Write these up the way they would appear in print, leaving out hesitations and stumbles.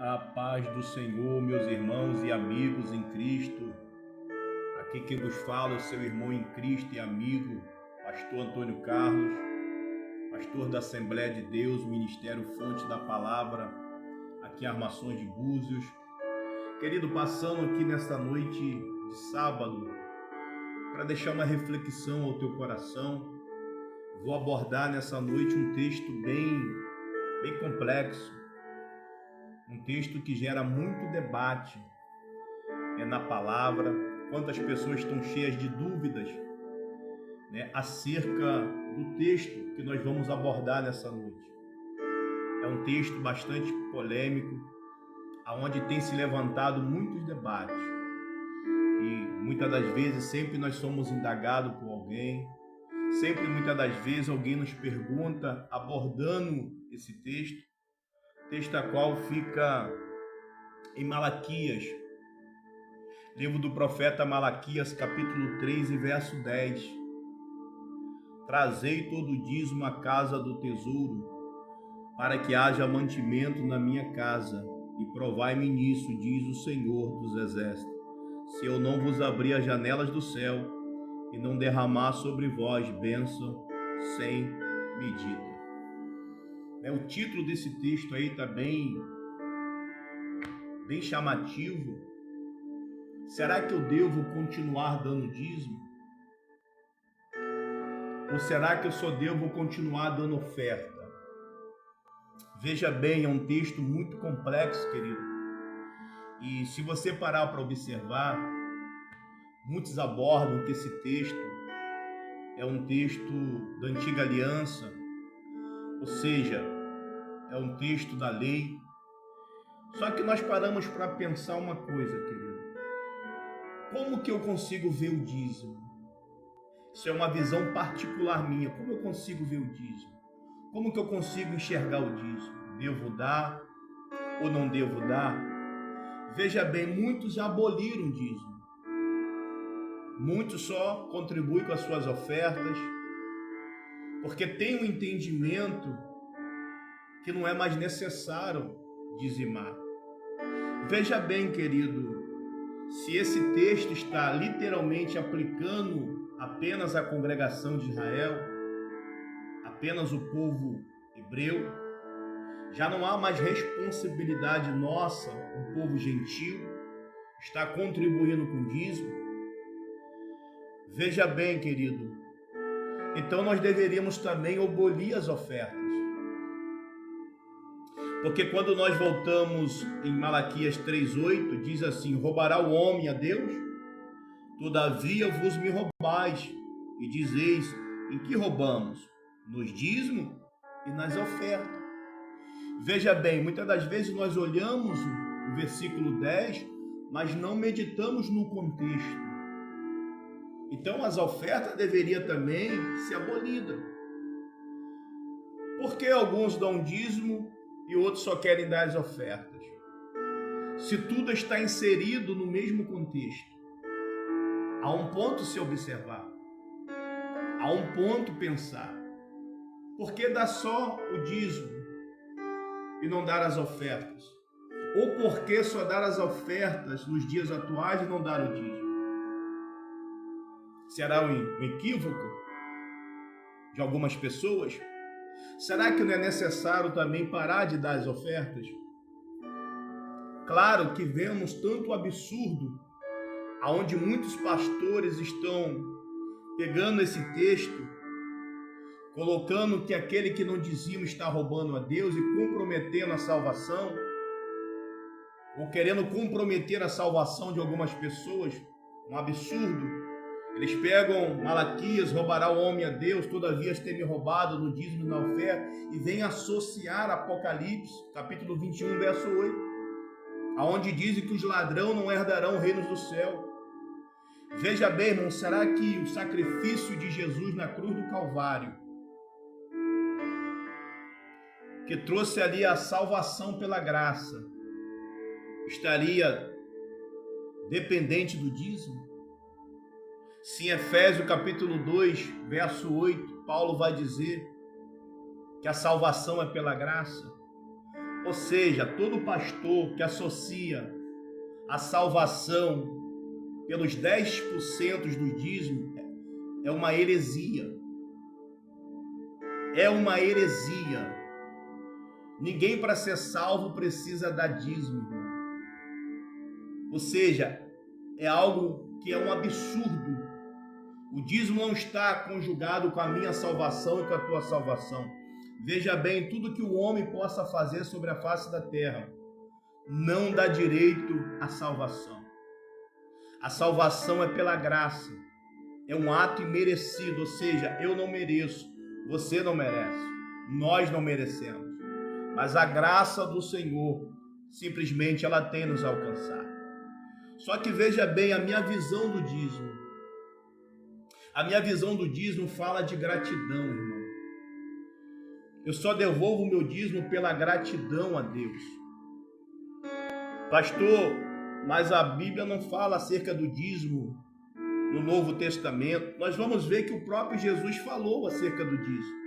A paz do Senhor, meus irmãos e amigos em Cristo. Aqui quem vos fala é o seu irmão em Cristo e amigo, pastor Antônio Carlos, pastor da Assembleia de Deus, Ministério Fonte da Palavra, aqui em Armações de Búzios. Querido, passando aqui nesta noite de sábado, para deixar uma reflexão ao teu coração, vou abordar nessa noite um texto bem complexo, um texto que gera muito debate na palavra. Quantas pessoas estão cheias de dúvidas acerca do texto que nós vamos abordar nessa noite. É um texto bastante polêmico, onde tem se levantado muitos debates. E muitas das vezes sempre nós somos indagados por alguém, muitas das vezes alguém nos pergunta, abordando esse texto a qual fica em Malaquias, livro do profeta Malaquias, capítulo 3 e verso 10. Trazei todo o dízimo à casa do tesouro, para que haja mantimento na minha casa, e provai-me nisso, diz o Senhor dos Exércitos, se eu não vos abrir as janelas do céu e não derramar sobre vós bênção sem medida. O título desse texto aí está bem chamativo. Será que eu devo continuar dando dízimo? Ou será que eu só devo continuar dando oferta? Veja bem, é um texto muito complexo, querido. E se você parar para observar, muitos abordam que esse texto é um texto da Antiga Aliança, ou seja, é um texto da lei. Só que nós paramos para pensar uma coisa, querido. Como que eu consigo ver o dízimo? Isso é uma visão particular minha. Como eu consigo ver o dízimo? Como que eu consigo enxergar o dízimo? Devo dar ou não devo dar? Veja bem, muitos já aboliram o dízimo. Muitos só contribuem com as suas ofertas, porque tem um entendimento que não é mais necessário dizimar. Veja bem, querido, se esse texto está literalmente aplicando apenas a congregação de Israel, apenas o povo hebreu, já não há mais responsabilidade nossa, o povo gentil, está contribuindo com o dízimo. Veja bem, querido, então nós deveríamos também abolir as ofertas. Porque quando nós voltamos em Malaquias 3,8, diz assim: roubará o homem a Deus? Todavia vos me roubais, e dizeis: em que roubamos? Nos dízimos e nas ofertas. Veja bem, muitas das vezes nós olhamos o versículo 10, mas não meditamos no contexto. Então as ofertas deveriam também ser abolidas. Por que alguns dão dízimo e outros só querem dar as ofertas? Se tudo está inserido no mesmo contexto, há um ponto se observar, há um ponto pensar. Por que dar só o dízimo e não dar as ofertas? Ou por que só dar as ofertas nos dias atuais e não dar o dízimo? Será um equívoco de algumas pessoas? Será que não é necessário também parar de dar as ofertas? Claro que vemos tanto absurdo, aonde muitos pastores estão pegando esse texto, colocando que aquele que não dizima está roubando a Deus e comprometendo a salvação, ou querendo comprometer a salvação de algumas pessoas. Um absurdo. Eles pegam Malaquias, roubará o homem a Deus, todavia tem me roubado no dízimo e na oferta, e vem associar Apocalipse, capítulo 21, verso 8, aonde dizem que os ladrões não herdarão os reinos do céu. Veja bem, irmão, será que o sacrifício de Jesus na cruz do Calvário, que trouxe ali a salvação pela graça, estaria dependente do dízimo? Se em Efésios capítulo 2, verso 8, Paulo vai dizer que a salvação é pela graça, Ou seja, todo pastor que associa a salvação pelos 10% do dízimo é uma heresia. É uma heresia. Ninguém para ser salvo precisa dar dízimo, irmão. Ou seja, é algo que é um absurdo. O dízimo não está conjugado com a minha salvação e com a tua salvação. Veja bem, tudo que o homem possa fazer sobre a face da terra não dá direito à salvação. A salvação é pela graça. É um ato imerecido, ou seja, eu não mereço, você não merece, nós não merecemos. Mas a graça do Senhor, simplesmente ela tem nos alcançado. Só que veja bem, a minha visão do dízimo. A minha visão do dízimo fala de gratidão, irmão. Eu só devolvo o meu dízimo pela gratidão a Deus. Pastor, mas a Bíblia não fala acerca do dízimo no Novo Testamento. Nós vamos ver que o próprio Jesus falou acerca do dízimo.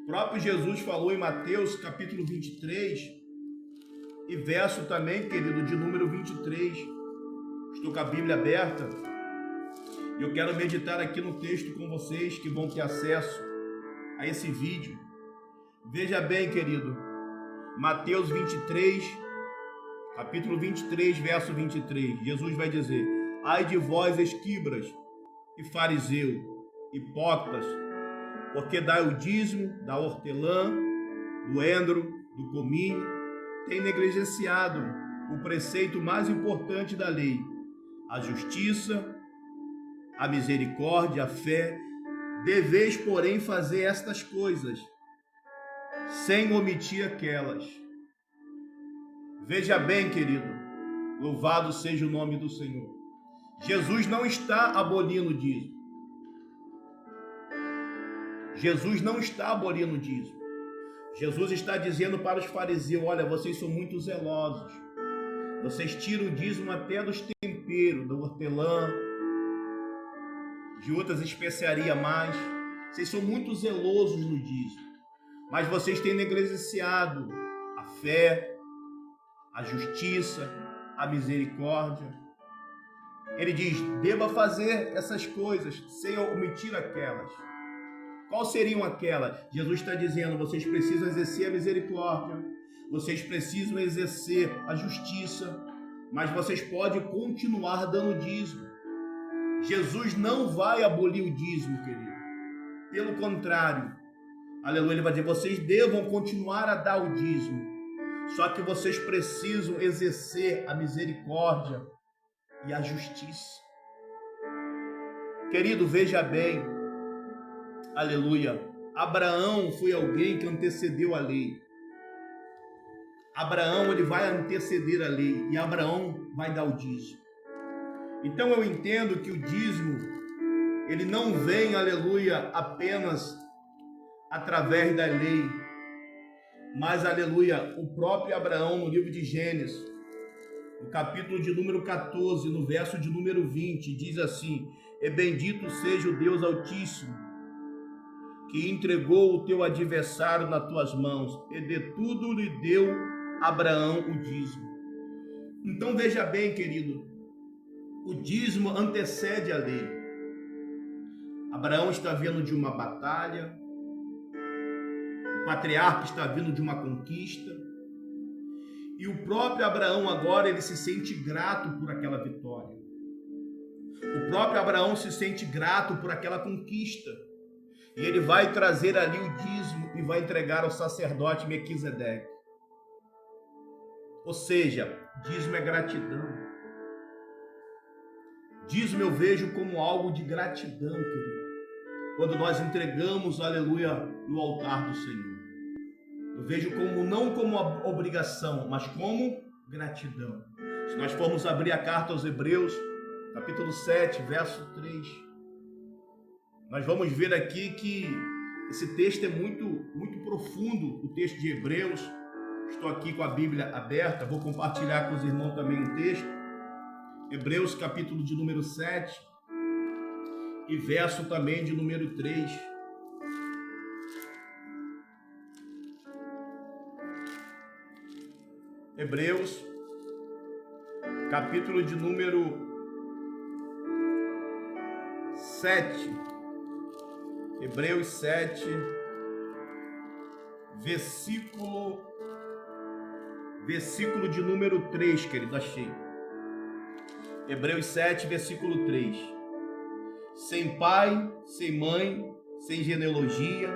O próprio Jesus falou em Mateus capítulo 23 e verso também, querido, de número 23. Estou com a Bíblia aberta e eu quero meditar aqui no texto com vocês que vão ter acesso a esse vídeo. Veja bem, querido, Mateus 23, capítulo 23, verso 23. Jesus vai dizer: ai de vós, escribas e fariseu, hipócritas, porque dai o dízimo da hortelã, do endro, do cominho, tem negligenciado o preceito mais importante da lei, a justiça, a misericórdia, a fé. Deveis, porém, fazer estas coisas, sem omitir aquelas. Veja bem, querido, louvado seja o nome do Senhor. Jesus não está abolindo o dízimo. Jesus não está abolindo o dízimo. Jesus está dizendo para os fariseus: olha, vocês são muito zelosos. Vocês tiram o dízimo até dos temperos, da hortelã, de outras especiarias mais. Vocês são muito zelosos no dízimo. Mas vocês têm negligenciado a fé, a justiça, a misericórdia. Ele diz: deva fazer essas coisas sem omitir aquelas. Qual seriam aquelas? Jesus está dizendo: vocês precisam exercer a misericórdia, vocês precisam exercer a justiça, mas vocês podem continuar dando dízimo. Jesus não vai abolir o dízimo, querido. Pelo contrário, aleluia, ele vai dizer: vocês devam continuar a dar o dízimo, só que vocês precisam exercer a misericórdia e a justiça. Querido, veja bem, aleluia, Abraão foi alguém que antecedeu a lei. Abraão, ele vai anteceder a lei e Abraão vai dar o dízimo. Então eu entendo que o dízimo, ele não vem, aleluia, apenas através da lei, mas, aleluia, o próprio Abraão, no livro de Gênesis, no capítulo de número 14, no verso de número 20, diz assim: e bendito seja o Deus Altíssimo, que entregou o teu adversário nas tuas mãos, e de tudo lhe deu Abraão o dízimo. Então veja bem, querido, o dízimo antecede a lei. Abraão está vindo de uma batalha, o patriarca está vindo de uma conquista, e o próprio Abraão agora ele se sente grato por aquela vitória. O próprio Abraão se sente grato por aquela conquista, e ele vai trazer ali o dízimo e vai entregar ao sacerdote Melquisedeque. Ou seja, dízimo é gratidão. Dízimo eu vejo como algo de gratidão, querido. Quando nós entregamos, aleluia, no altar do Senhor. Eu vejo como não como obrigação, mas como gratidão. Se nós formos abrir a carta aos Hebreus, capítulo 7, verso 3, nós vamos ver aqui que esse texto é muito profundo, o texto de Hebreus. Estou aqui com a Bíblia aberta, vou compartilhar com os irmãos também o texto. Hebreus capítulo de número 7 e verso também de número 3. Hebreus, capítulo de número 7. Hebreus 7, versículo de número 3, querido, achei. Hebreus 7, versículo 3. Sem pai, sem mãe, sem genealogia,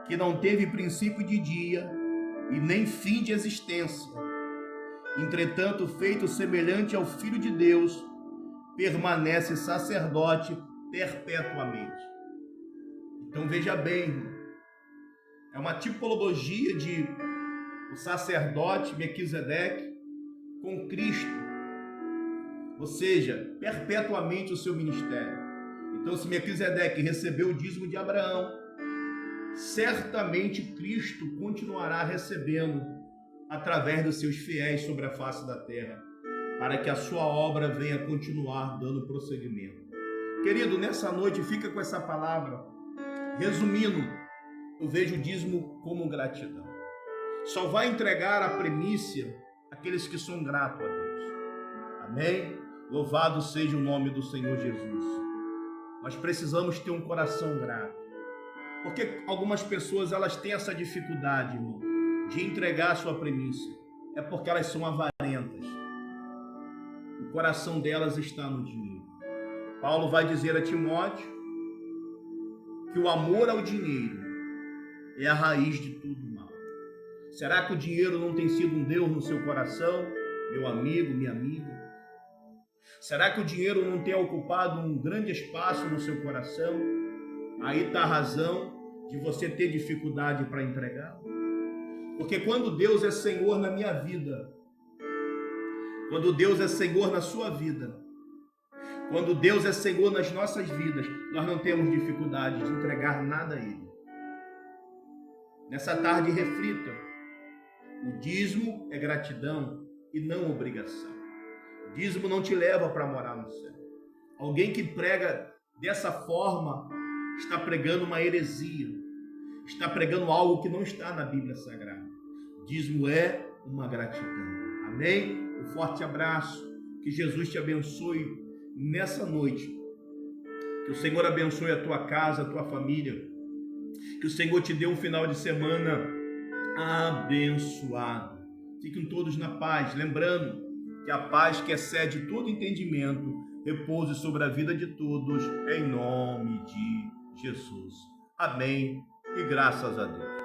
que não teve princípio de dia e nem fim de existência, entretanto feito semelhante ao Filho de Deus, permanece sacerdote perpetuamente. Então veja bem, irmão, é uma tipologia de o sacerdote Melquisedeque com Cristo, ou seja, perpetuamente o seu ministério. Então, se Melquisedeque recebeu o dízimo de Abraão, certamente Cristo continuará recebendo através dos seus fiéis sobre a face da terra, para que a sua obra venha continuar dando prosseguimento. Querido, nessa noite fica com essa palavra. Resumindo, eu vejo o dízimo como gratidão. Só vai entregar a primícia aqueles que são gratos a Deus. Amém? Louvado seja o nome do Senhor Jesus. Nós precisamos ter um coração grato. Porque algumas pessoas elas têm essa dificuldade, irmão, de entregar a sua primícia. É porque elas são avarentas. O coração delas está no dinheiro. Paulo vai dizer a Timóteo que o amor ao dinheiro é a raiz de tudo mal. Será que o dinheiro não tem sido um Deus no seu coração, meu amigo, minha amiga? Será que o dinheiro não tem ocupado um grande espaço no seu coração? Aí está a razão de você ter dificuldade para entregar. Porque quando Deus é Senhor na minha vida, quando Deus é Senhor na sua vida, quando Deus é Senhor nas nossas vidas, nós não temos dificuldade de entregar nada a Ele. Nessa tarde, reflita. O dízimo é gratidão e não obrigação. O dízimo não te leva para morar no céu. Alguém que prega dessa forma está pregando uma heresia. Está pregando algo que não está na Bíblia Sagrada. O dízimo é uma gratidão. Amém? Um forte abraço. Que Jesus te abençoe nessa noite. Que o Senhor abençoe a tua casa, a tua família. Que o Senhor te dê um final de semana abençoado. Fiquem todos na paz, lembrando que a paz que excede todo entendimento repouse sobre a vida de todos, em nome de Jesus. Amém e graças a Deus.